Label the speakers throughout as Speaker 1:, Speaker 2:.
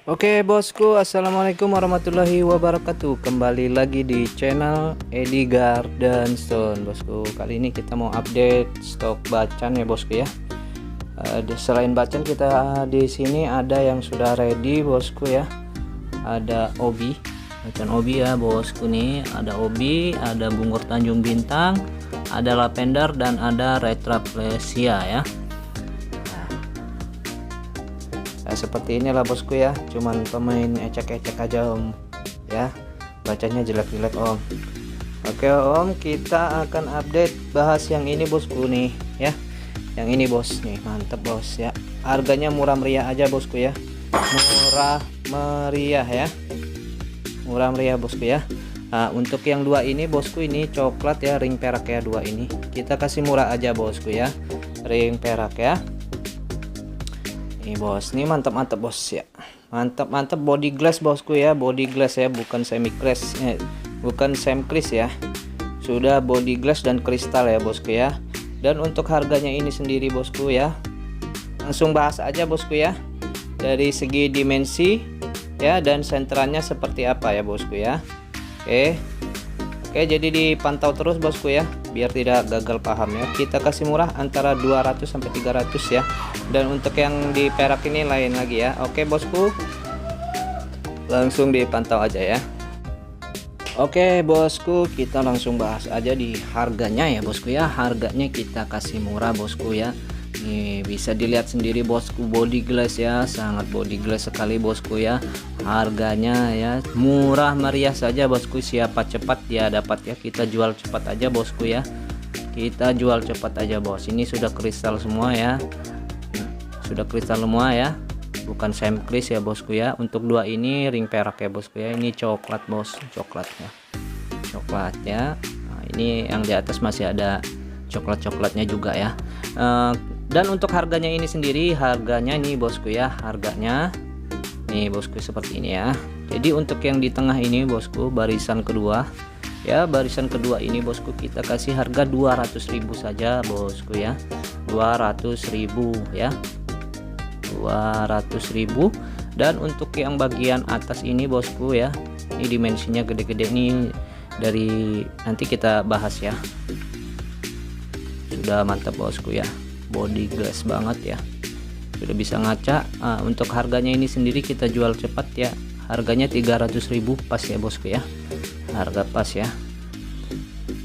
Speaker 1: Oke bosku, assalamualaikum warahmatullahi wabarakatuh. Kembali lagi di channel Edi Garden Stone bosku. Kali ini kita mau update stok bacan ya bosku ya. Selain bacan kita di sini ada yang sudah ready bosku ya. Ada obi, bacan obi ya bosku nih. Ada obi, ada bungur Tanjung Bintang, ada lavender dan ada retraplesia ya. Nah, seperti inilah bosku ya, cuman pemain ecek-ecek aja om ya, bacanya jelek-jelek om. Oke om, kita akan update bahas yang ini bosku nih ya, yang ini bos nih, mantep bos ya, harganya murah meriah aja bosku ya, murah meriah ya, murah meriah bosku ya. Nah, untuk yang dua ini bosku, ini coklat ya, ring perak ya, dua ini kita kasih murah aja bosku ya, ring perak ya. Nih bos, ini mantap-mantap bos ya, mantap-mantap body glass bosku ya, body glass ya, bukan semi glass, bukan semi glass ya, sudah body glass dan kristal ya bosku ya. Dan untuk harganya ini sendiri bosku ya, langsung bahas aja bosku ya, dari segi dimensi ya dan senterannya seperti apa ya bosku ya. Oke, jadi dipantau terus bosku ya, biar tidak gagal paham ya. Kita kasih murah antara 200 sampai 300 ya. Dan untuk yang di perak ini lain lagi ya. Oke bosku, langsung dipantau aja ya. Oke bosku, kita langsung bahas aja di harganya ya bosku ya. Harganya kita kasih murah bosku ya. Nih bisa dilihat sendiri bosku, body glass ya, sangat body glass sekali bosku ya. Harganya ya murah meriah saja bosku, siapa cepat dia dapat ya. Kita jual cepat aja bosku ya, kita jual cepat aja bos. Ini sudah kristal semua ya, sudah kristal semua ya, bukan semi glass ya bosku ya. Untuk dua ini ring perak ya bosku ya, ini coklat bos, coklatnya coklat ya. Nah, ini yang di atas masih ada coklat-coklatnya juga ya. Dan untuk harganya ini sendiri, harganya nih bosku ya, harganya nih bosku seperti ini ya. Jadi untuk yang di tengah ini bosku, barisan kedua ya, barisan kedua ini bosku kita kasih harga 200.000 saja bosku ya, 200.000 ya, 200.000. Dan untuk yang bagian atas ini bosku ya, ini dimensinya gede-gede nih, dari nanti kita bahas ya. Sudah mantap bosku ya, body glass banget ya, sudah bisa ngaca. Untuk harganya ini sendiri kita jual cepat ya, harganya 300.000 pas ya bosku ya, harga pas ya.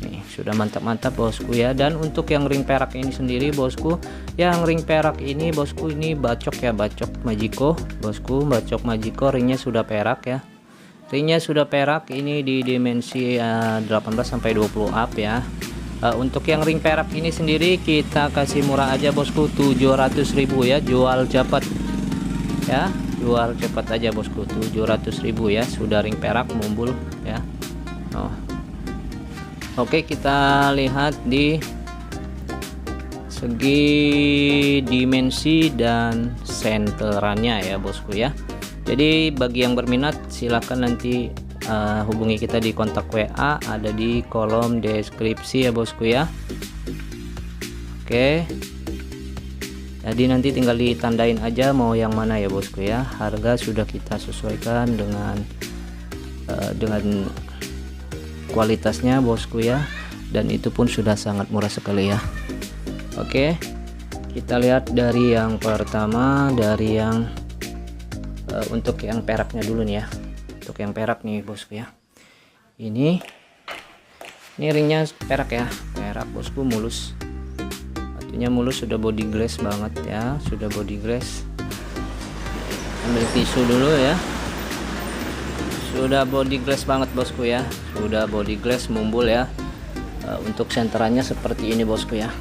Speaker 1: Nih sudah mantap-mantap bosku ya. Dan untuk yang ring perak ini sendiri bosku, yang ring perak ini bosku, ini bacok ya, bacok Magico bosku, bacok Magico, ringnya sudah perak ya, ringnya sudah perak. Ini di dimensi 18 sampai 20 up ya. Untuk yang ring perak ini sendiri kita kasih murah aja bosku, 700.000 ya, jual cepat ya, jual cepat aja bosku, 700.000 ya, sudah ring perak mumbul ya. Oke, kita lihat di segi dimensi dan senterannya ya bosku ya. Jadi bagi yang berminat silahkan nanti hubungi kita di kontak WA, ada di kolom deskripsi ya bosku ya. Oke, jadi nanti tinggal ditandain aja mau yang mana ya bosku ya. Harga sudah kita sesuaikan dengan kualitasnya bosku ya, dan itu pun sudah sangat murah sekali ya. Oke, kita lihat dari yang pertama, dari yang untuk yang peraknya dulu nih ya. Untuk yang perak nih bosku ya, ini ringnya perak ya, perak bosku, mulus, artinya mulus, sudah body glass banget ya, sudah body glass. Ambil tisu dulu ya, sudah body glass banget bosku ya, sudah body glass mumbul ya. Untuk senterannya seperti ini bosku ya,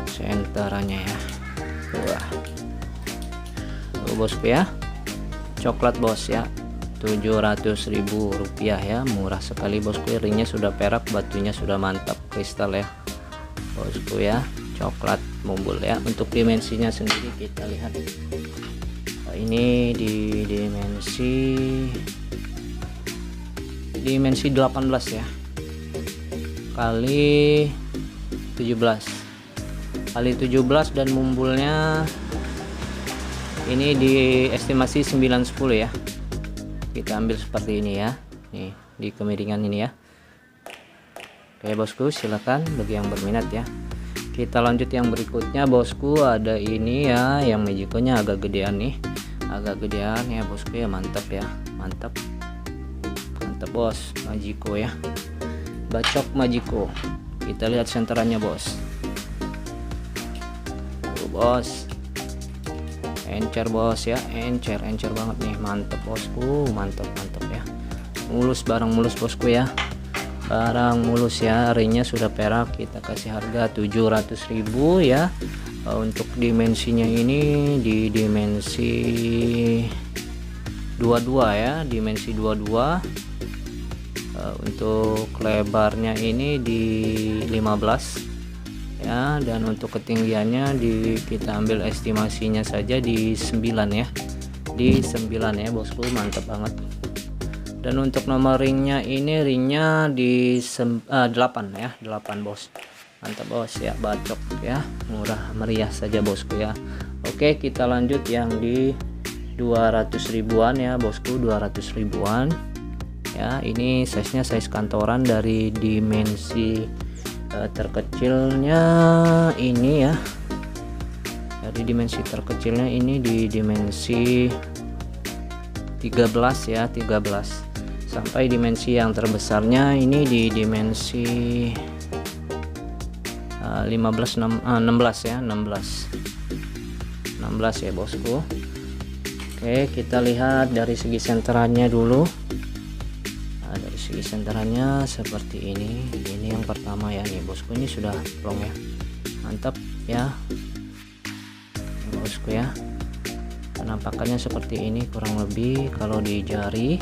Speaker 1: senterannya ya, wah tuh bosku ya, coklat bos ya, 700.000 rupiah ya, murah sekali bosku. Ringnya sudah perak, batunya sudah mantap kristal ya bosku ya, coklat mumbul ya. Untuk dimensinya sendiri kita lihat, ini di dimensi 18 ya, kali 17 dan mumbulnya Ini di estimasi 910 ya. Kita ambil seperti ini ya. Nih di kemiringan ini ya. Oke bosku, silakan bagi yang berminat ya. Kita lanjut yang berikutnya bosku, ada ini ya, yang Majiko-nya agak gedean nih. Agak gedean ya bosku ya, mantap ya. Mantap. Mantap bos, Majiko ya. Bacok Majiko. Kita lihat senterannya bos. Tuh bos. Encer bos ya, encer banget nih, mantap bosku, mantap ya. Mulus, barang mulus bosku ya. Barang mulus ya, ringnya sudah perak, kita kasih harga 700.000 ya. Untuk dimensinya ini di dimensi 22 ya, dimensi 22. Untuk lebarnya ini di 15 ya, dan untuk ketinggiannya kita ambil estimasinya saja di 9 ya. Di 9 ya bosku, mantap banget. Dan untuk nomor ringnya ini, ringnya di 8 ya, 8 bos. Mantap bos ya, bacok ya, murah meriah saja bosku ya. Oke, kita lanjut yang di 200 ribuan ya bosku, 200 ribuan ya. Ini size nya size kantoran, dari dimensi terkecilnya ini ya, dari dimensi terkecilnya ini di dimensi 13 ya, 13, sampai dimensi yang terbesarnya ini di dimensi 16 ya, 16 ya bosku. Oke, kita lihat dari segi senterannya dulu. Nah, dari segi senterannya seperti ini yang pertama ya nih bosku, ini sudah plong ya, mantap ya ini bosku ya. Penampakannya seperti ini kurang lebih, kalau di jari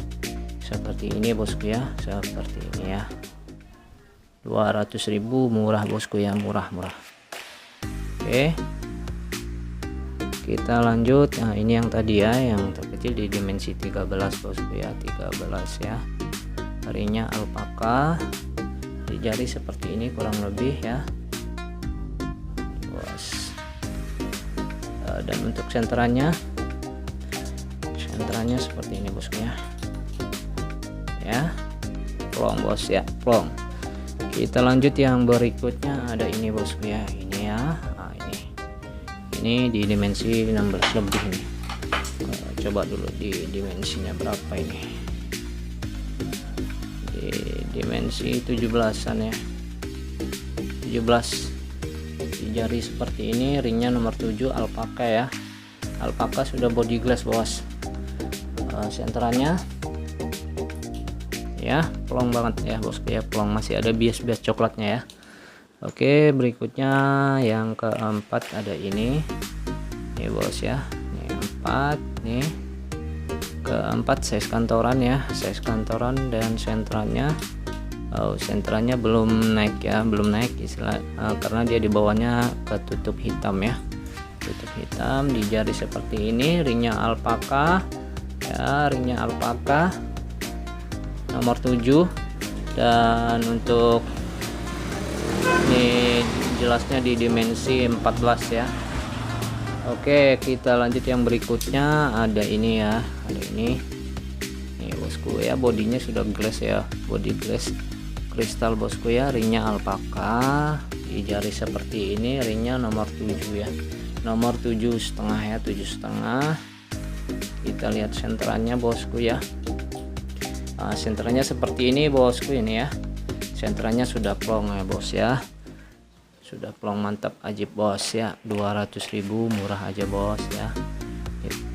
Speaker 1: seperti ini bosku ya, seperti ini ya. 200.000 murah bosku ya, murah. Oke, kita lanjut. Nah ini yang tadi ya, yang terkecil di dimensi 13 bosku ya, 13 ya. Harinya alpaka, di jari seperti ini kurang lebih ya bos. Dan untuk senterannya seperti ini bosku ya, plong bos ya, plong. Kita lanjut yang berikutnya, ada ini bosku ya, ini ya. Nah, ini di dimensi 16 lebih nih. Coba dulu di dimensinya berapa ini, di dimensi 17an ya, 17. Di jari seperti ini, ringnya nomor 7, alpaka ya. Alpaka sudah body glass bos. Senterannya ya, plong banget ya bosku ya, plong, masih ada bias-bias coklatnya ya. Oke, berikutnya yang keempat ada ini bos ya. Ini 4 nih, keempat size kantoran ya, size kantoran. Dan senterannya senterannya belum naik ya, belum naik istilah, karena dia di bawahnya ketutup hitam ya, tutup hitam. Di jari seperti ini, ringnya alpaka ya, ringnya alpaka nomor 7. Dan untuk ini jelasnya di dimensi 14 ya. Oke, kita lanjut yang berikutnya, ada ini ya, ada ini bosku ya, bodinya sudah glass ya, body glass kristal bosku ya. Ringnya alpaka, di jari seperti ini, ringnya nomor 7 ya, nomor 7,5 ya, 7,5. Kita lihat senterannya bosku ya. Senterannya seperti ini bosku, ini ya, senterannya sudah plong ya bos ya, sudah plong, mantap ajib bos ya. 200.000 murah aja bos ya.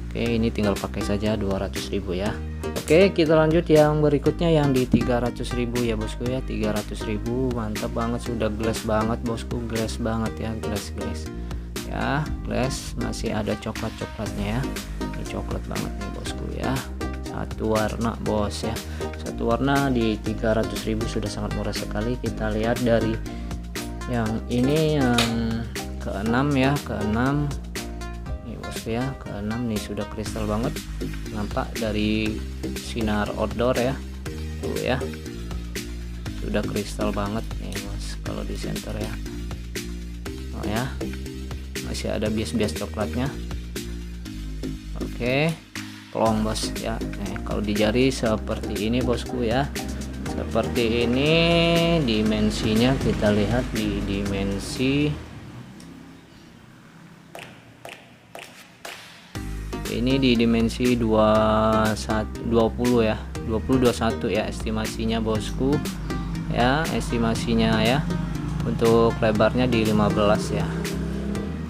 Speaker 1: Oke, ini tinggal pakai saja 200.000 ya. Oke, kita lanjut yang berikutnya yang di 300.000 ya bosku ya, 300.000. Mantap banget, sudah glass banget bosku, glass banget ya, glass ya, glass, masih ada coklatnya ya. Ini coklat banget nih bosku ya, satu warna bos ya, satu warna di 300.000 sudah sangat murah sekali. Kita lihat dari yang ini, yang ke-6 ya, ke-6 nih bosku ya, ke-6 nih sudah kristal banget, nampak dari sinar outdoor ya, tuh ya, sudah kristal banget nih bos kalau di center ya. Oh ya, masih ada bias-bias coklatnya. Oke, plong bos ya. Nah, kalau di jari seperti ini bosku ya, seperti ini. Dimensinya kita lihat di dimensi ini, di dimensi 20 ya, 20-21 ya estimasinya bosku ya, estimasinya ya. Untuk lebarnya di 15 ya,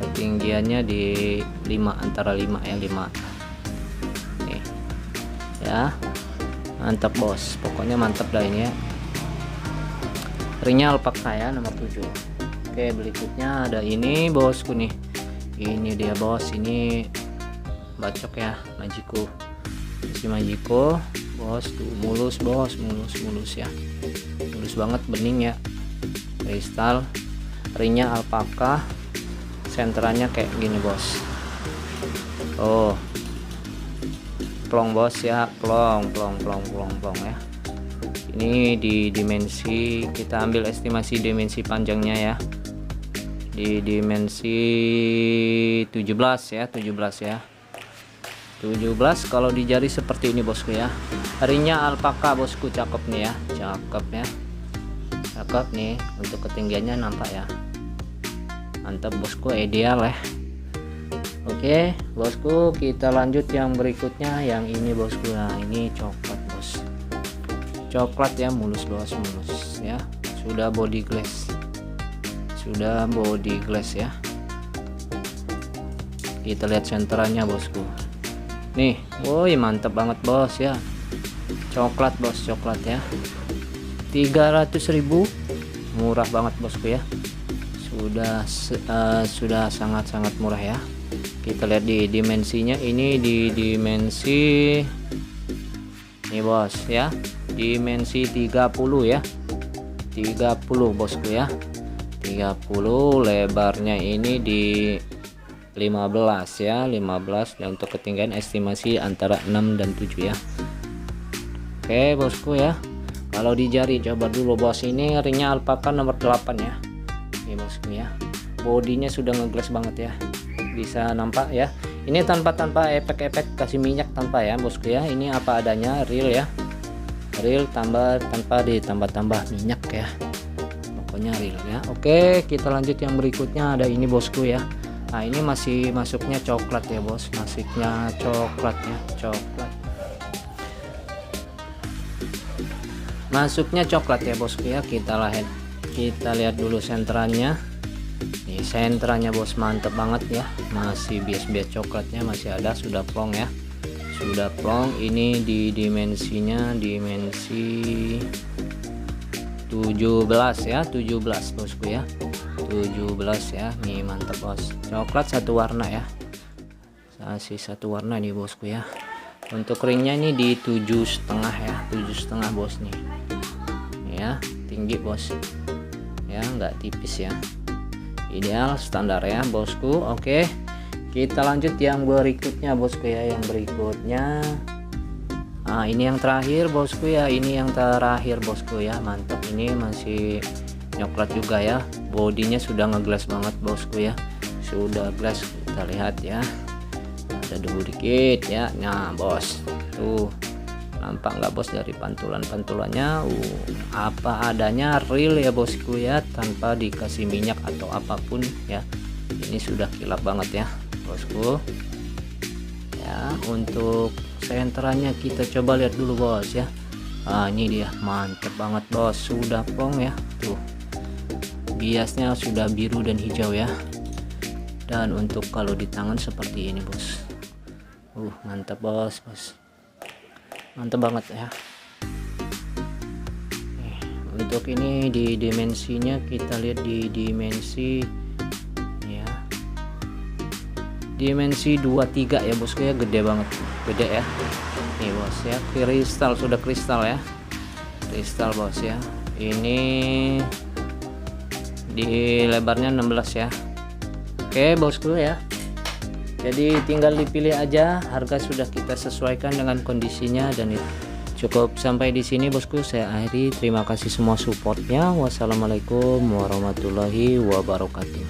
Speaker 1: ketinggiannya di 5, antara 5 ya, 5 nih ya. Mantap bos, pokoknya mantap dah ini ya. Ringnya alpaka ya, nomor 7. Oke, berikutnya ada ini bosku nih. Ini dia bos, ini bacok ya, Majiko. Isi Majiko bos, tuh mulus bos, mulus ya, mulus banget, bening ya, kristal. Ringnya alpaka, senterannya kayak gini bos. Oh, plong bos ya, plong ya. Ini di dimensi, kita ambil estimasi dimensi panjangnya ya, di dimensi 17 ya, 17. Kalau di jari seperti ini bosku ya. Ringnya alpaka bosku, cakep nih ya, cakep nih. Untuk ketinggiannya nampak ya, mantap bosku, ideal ya. Oke bosku, kita lanjut yang berikutnya, yang ini bosku. Nah, ini coklat bos, coklat ya, mulus bos, mulus ya. Sudah body glass ya. Kita lihat senterannya bosku nih. Woi, mantap banget bos ya, coklat bos, coklat ya. 300.000, murah banget bosku ya. Sudah sangat murah ya. Kita lihat di dimensinya, ini di dimensi ini bos ya, dimensi 30 ya, 30 bosku ya, 30. Lebarnya ini di 15 ya, 15. Dan untuk ketinggian estimasi antara 6 dan 7 ya. Oke bosku ya. Kalau di jari coba dulu bos, ini ringnya alpaka nomor 8 ya. Ini bosku ya, bodinya sudah ngeglass banget ya, bisa nampak ya. Ini tanpa efek-efek kasih minyak, tanpa ya bosku ya. Ini apa adanya, real ya, real, tanpa ditambah minyak ya, pokoknya real ya. Oke, kita lanjut yang berikutnya. Ada ini bosku ya. Nah, ini masih masuknya coklat ya bos, masuknya coklat ya, coklat. Masuknya coklat ya bosku ya. Kita lihat dulu senterannya. Nih senterannya bos, mantep banget ya. Masih bias-bias coklatnya masih ada, sudah plong ya. Sudah plong. Ini di dimensinya dimensi 17 ya, 17 bosku ya. 17 ya. Nih mantap bos, coklat satu warna ya, masih satu warna nih bosku ya. Untuk ringnya ini di 7,5 ya, 7,5 bos nih ya, tinggi bos ya, nggak tipis ya, ideal standar ya bosku. Oke, kita lanjut yang berikutnya bosku ya. Yang berikutnya, nah ini yang terakhir bosku ya, ini yang terakhir bosku ya. Mantap, ini masih coklat juga ya, bodinya sudah ngeglass banget bosku ya, sudah glass. Kita lihat ya, ada debu dikit ya. Nah bos, tuh nampak nggak bos dari pantulannya, apa adanya, real ya bosku ya, tanpa dikasih minyak atau apapun ya. Ini sudah kilap banget ya bosku ya. Untuk senterannya kita coba lihat dulu bos ya. Nah ini dia, mantep banget bos, sudah plong ya. Tuh biasnya sudah biru dan hijau ya. Dan untuk kalau di tangan seperti ini bos, mantap bos, mantap banget ya. Untuk ini di dimensinya kita lihat di dimensi ya, dimensi 23 ya bosku ya, gede banget, gede ya. Nih bos ya, kristal, sudah kristal ya, kristal bos ya. Ini di lebarnya 16 ya. Oke bosku ya, jadi tinggal dipilih aja, harga sudah kita sesuaikan dengan kondisinya. Dan itu cukup sampai di sini bosku, saya akhiri. Terima kasih semua supportnya. Wassalamualaikum warahmatullahi wabarakatuh.